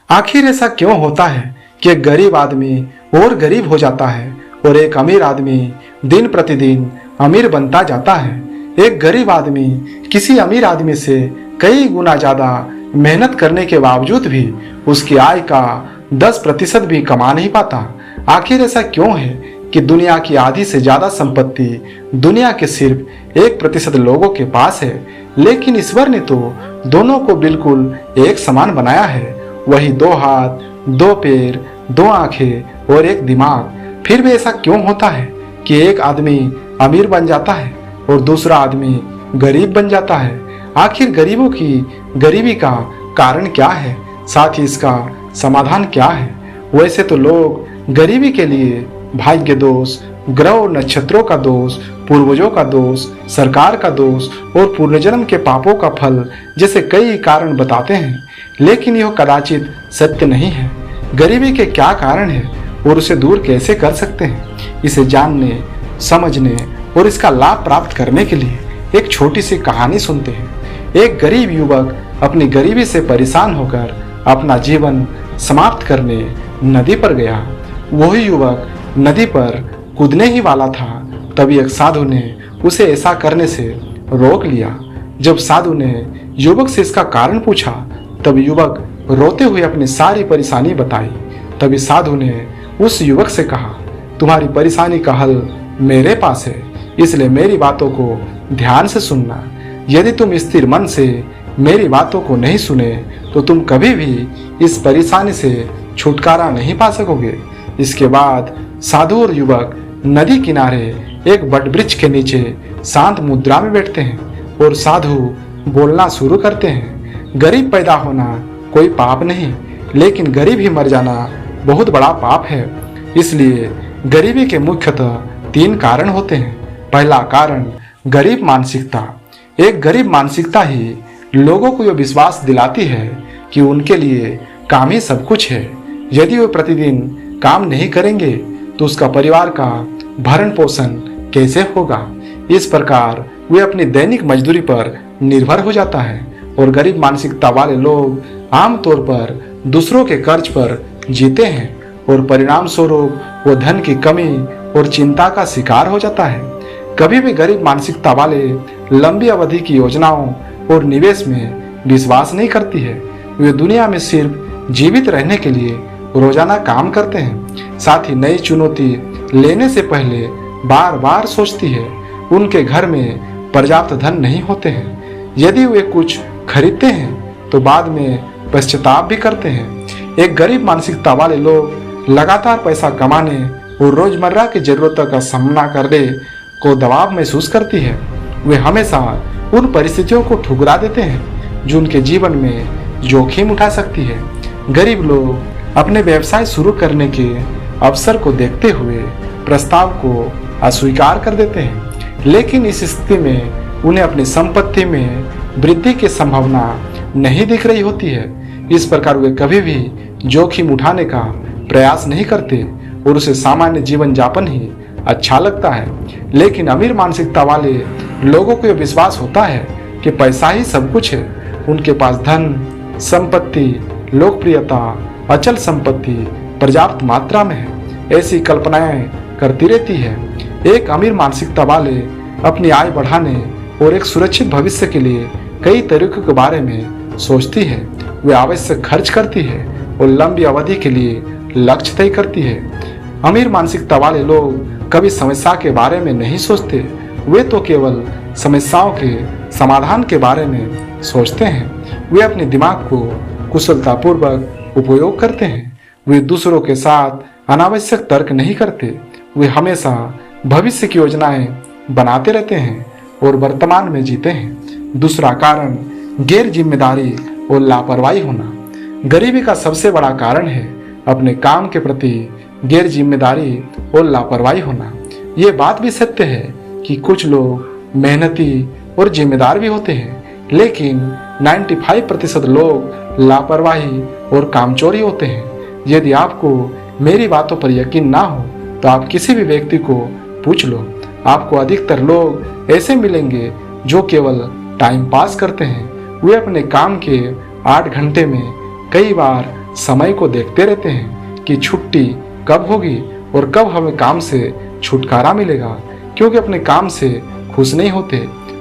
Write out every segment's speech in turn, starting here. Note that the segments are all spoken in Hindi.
आखिर ऐसा क्यों होता है कि एक गरीब आदमी और गरीब हो जाता है और एक अमीर आदमी दिन प्रतिदिन अमीर बनता जाता है। एक गरीब आदमी किसी अमीर आदमी से कई गुना ज्यादा मेहनत करने के बावजूद भी उसकी आय का 10% भी कमा नहीं पाता। आखिर ऐसा क्यों है कि दुनिया की आधी से ज्यादा संपत्ति दुनिया के सिर्फ 1% लोगों के पास है, लेकिन ईश्वर ने तो दोनों को बिल्कुल एक समान बनाया है। वही 2 हाथ, 2 पैर, 2 आंखें और एक दिमाग। फिर भी ऐसा क्यों होता है कि एक आदमी अमीर बन जाता है और दूसरा आदमी गरीब बन जाता है? आखिर गरीबों की गरीबी का कारण क्या है, साथ ही इसका समाधान क्या है? वैसे तो लोग गरीबी के लिए भाग्य दोष, ग्रह और नक्षत्रों का दोष, पूर्वजों का दोष, सरकार का दोष और पूर्वजन्म के पापों का फल जैसे कई कारण बताते हैं, लेकिन यह कदाचित सत्य नहीं है। गरीबी के क्या कारण है और उसे दूर कैसे कर सकते हैं, इसे जानने, समझने और इसका लाभ प्राप्त करने के लिए एक छोटी सी कहानी सुनते हैं। एक गरीब युवक अपनी गरीबी से परेशान होकर अपना जीवन समाप्त करने नदी पर गया। वही युवक नदी पर कूदने ही वाला था, तभी एक साधु ने उसे ऐसा करने से रोक लिया। जब साधु ने युवक से इसका कारण पूछा, तब युवक रोते हुए अपनी सारी परेशानी बताई। तभी साधु ने उस युवक से कहा, तुम्हारी परेशानी का हल मेरे पास है, इसलिए मेरी बातों को ध्यान से सुनना। यदि तुम स्थिर मन से मेरी बातों को नहीं सुने तो तुम कभी भी इस परेशानी से छुटकारा नहीं पा सकोगे। इसके बाद साधु और युवक नदी किनारे एक वटवृक्ष के नीचे शांत मुद्रा में बैठते हैं और साधु बोलना शुरू करते हैं। गरीब पैदा होना कोई पाप नहीं, लेकिन गरीब ही मर जाना बहुत बड़ा पाप है। इसलिए गरीबी के मुख्यतः 3 कारण होते हैं। पहला कारण गरीब मानसिकता। एक गरीब मानसिकता ही लोगों को यह विश्वास दिलाती है कि उनके लिए काम ही सब कुछ है। यदि वे प्रतिदिन काम नहीं करेंगे तो उसका परिवार का भरण पोषण कैसे होगा। इस प्रकार वे अपनी दैनिक मजदूरी पर निर्भर हो जाता है और गरीब मानसिकता वाले लोग आमतौर पर दूसरों के कर्ज पर जीते हैं और परिणाम स्वरूप वो धन की कमी और चिंता का शिकार हो जाता है। कभी भी गरीब मानसिकता वाले लंबी अवधि की योजनाओं और निवेश में विश्वास नहीं करती है। वे दुनिया में सिर्फ जीवित रहने के लिए रोजाना काम करते हैं, साथ ही नई चुनौती लेने से पहले बार बार सोचती है। उनके घर में पर्याप्त धन नहीं होते हैं। यदि वे कुछ खरीदते हैं तो बाद में पश्चाताप भी करते हैं। एक गरीब मानसिकता वाले लोग लगातार पैसा कमाने और रोजमर्रा की जरूरतों का सामना करने को दबाव महसूस करती है। वे हमेशा उन परिस्थितियों को ठुकरा देते हैं जो उनके जीवन में जोखिम उठा सकती है। गरीब लोग अपने व्यवसाय शुरू करने के अवसर को देखते हुए प्रस्ताव को अस्वीकार कर देते हैं, लेकिन इस स्थिति में उन्हें अपनी संपत्ति में वृद्धि की संभावना नहीं दिख रही होती है। इस प्रकार वे कभी भी जोखिम उठाने का प्रयास नहीं करते और उसे सामान्य जीवन यापन ही अच्छा लगता है। लेकिन अमीर मानसिकता वाले लोगों को यह विश्वास होता है कि पैसा ही सब कुछ है। उनके पास धन, संपत्ति, लोकप्रियता, अचल संपत्ति पर्याप्त मात्रा में है। ऐसी कल्पनाएं करती रहती है। एक अमीर मानसिकता वाले अपनी आय बढ़ाने और एक सुरक्षित भविष्य के लिए कई तरीकों के बारे में सोचती है। वे आवश्यक खर्च करती है और लंबी अवधि के लिए लक्ष्य तय करती है। अमीर मानसिकता वाले लोग कभी समस्या के बारे में नहीं सोचते, वे तो केवल समस्याओं के समाधान के बारे में सोचते हैं। वे अपने दिमाग को कुशलतापूर्वक उपयोग करते हैं। वे दूसरों के साथ अनावश्यक तर्क नहीं करते। वे हमेशा भविष्य की योजनाएं बनाते रहते हैं और वर्तमान में जीते हैं। दूसरा कारण गैर जिम्मेदारी और लापरवाही होना। गरीबी का सबसे बड़ा कारण है अपने काम के प्रति गैर जिम्मेदारी और लापरवाही होना। ये बात भी सत्य है कि कुछ लोग मेहनती और जिम्मेदार भी होते हैं, लेकिन 95% लोग लापरवाही और कामचोरी होते हैं। यदि आपको मेरी बातों पर यकीन ना हो तो आप किसी भी व्यक्ति को पूछ लो। आपको अधिकतर लोग ऐसे मिलेंगे जो केवल टाइम पास करते हैं। वे अपने काम के 8 घंटे में कई बार समय को देखते रहते हैं कि छुट्टी कब होगी और कब हमें काम से छुटकारा मिलेगा, क्योंकि अपने काम से खुश नहीं होते।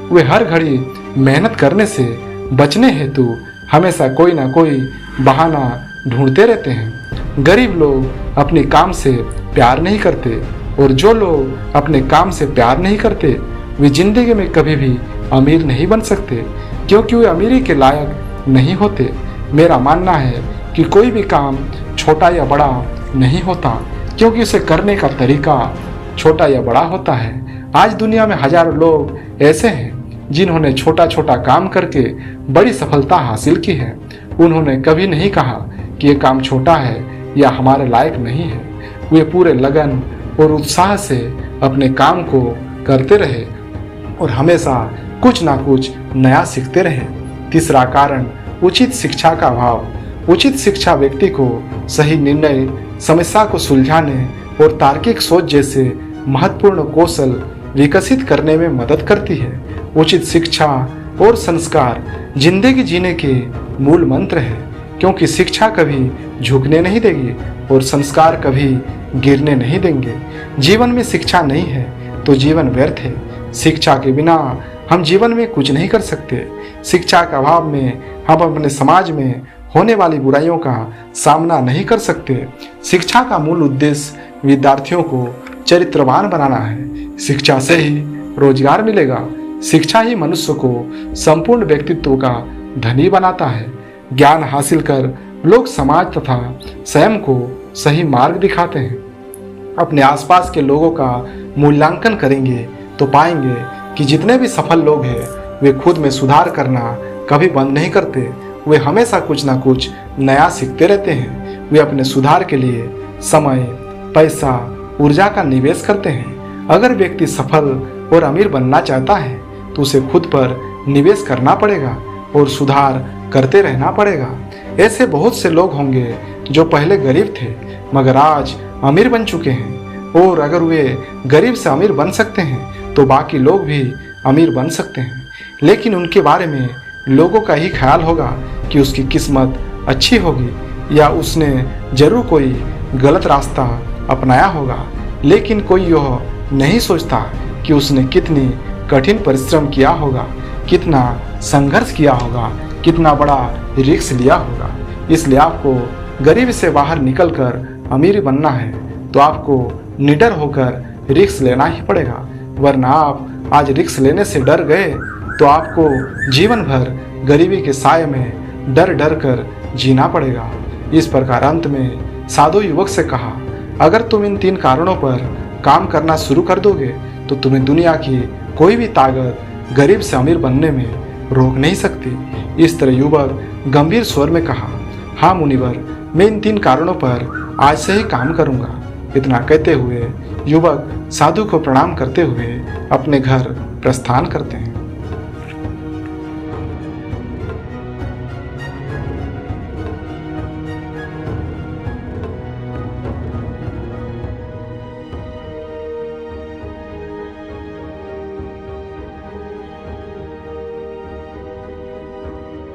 वे हर घड़ी मेहनत करने से बचने हेतु हमेशा कोई ना कोई बहाना ढूंढते रहते हैं। गरीब लोग अपने काम से प्यार नहीं करते, और जो लोग अपने काम से प्यार नहीं करते वे जिंदगी में कभी भी अमीर नहीं बन सकते, क्योंकि वे अमीरी के लायक नहीं होते। मेरा मानना है कि कोई भी काम छोटा या बड़ा नहीं होता, क्योंकि उसे करने का तरीका छोटा या बड़ा होता है। आज दुनिया में हजारों लोग ऐसे हैं जिन्होंने छोटा छोटा काम करके बड़ी सफलता हासिल की है। उन्होंने कभी नहीं कहा कि ये काम छोटा है या हमारे लायक नहीं है। वे पूरे लगन और उत्साह से अपने काम को करते रहे और हमेशा कुछ ना कुछ नया सीखते रहे। तीसरा कारण उचित शिक्षा का अभाव। उचित शिक्षा व्यक्ति को सही निर्णय, समस्या को सुलझाने और तार्किक सोच जैसे महत्वपूर्ण कौशल विकसित करने में मदद करती है। उचित शिक्षा और संस्कार जिंदगी जीने के मूल मंत्र है, क्योंकि शिक्षा कभी झुकने नहीं देगी और संस्कार कभी गिरने नहीं देंगे। जीवन में शिक्षा नहीं है तो जीवन व्यर्थ है। शिक्षा के बिना हम जीवन में कुछ नहीं कर सकते। शिक्षा के अभाव में हम अपने समाज में होने वाली बुराइयों का सामना नहीं कर सकते। शिक्षा का मूल उद्देश्य विद्यार्थियों को चरित्रवान बनाना है। शिक्षा से ही रोजगार मिलेगा। शिक्षा ही मनुष्य को संपूर्ण व्यक्तित्व का धनी बनाता है। ज्ञान हासिल कर लोग समाज तथा स्वयं को सही मार्ग दिखाते हैं। अपने आसपास के लोगों का मूल्यांकन करेंगे तो पाएंगे कि जितने भी सफल लोग हैं वे खुद में सुधार करना कभी बंद नहीं करते। वे हमेशा कुछ ना कुछ नया सीखते रहते हैं। वे अपने सुधार के लिए समय, पैसा, ऊर्जा का निवेश करते हैं। अगर व्यक्ति सफल और अमीर बनना चाहता है तो उसे खुद पर निवेश करना पड़ेगा और सुधार करते रहना पड़ेगा। ऐसे बहुत से लोग होंगे जो पहले गरीब थे मगर आज अमीर बन चुके हैं, और अगर वे गरीब से अमीर बन सकते हैं तो बाकी लोग भी अमीर बन सकते हैं। लेकिन उनके बारे में लोगों का ही ख्याल होगा कि उसकी किस्मत अच्छी होगी या उसने जरूर कोई गलत रास्ता अपनाया होगा, लेकिन कोई यह नहीं सोचता कि उसने कितनी कठिन परिश्रम किया होगा, कितना संघर्ष किया होगा, कितना बड़ा रिस्क लिया होगा। इसलिए आपको गरीबी से बाहर निकलकर अमीर बनना है तो आपको निडर होकर रिस्क लेना ही पड़ेगा, वरना आप आज रिस्क लेने से डर गए तो आपको जीवन भर गरीबी के साए में डर डर कर जीना पड़ेगा। इस प्रकार अंत में साधु युवक से कहा, अगर तुम इन 3 कारणों पर काम करना शुरू कर दोगे तो तुम्हें दुनिया की कोई भी ताकत गरीब से अमीर बनने में रोक नहीं सकती। इस तरह युवक गंभीर स्वर में कहा, हाँ मुनिवर, मैं इन 3 कारणों पर आज से ही काम करूंगा। इतना कहते हुए युवक साधु को प्रणाम करते हुए अपने घर प्रस्थान करते हैं।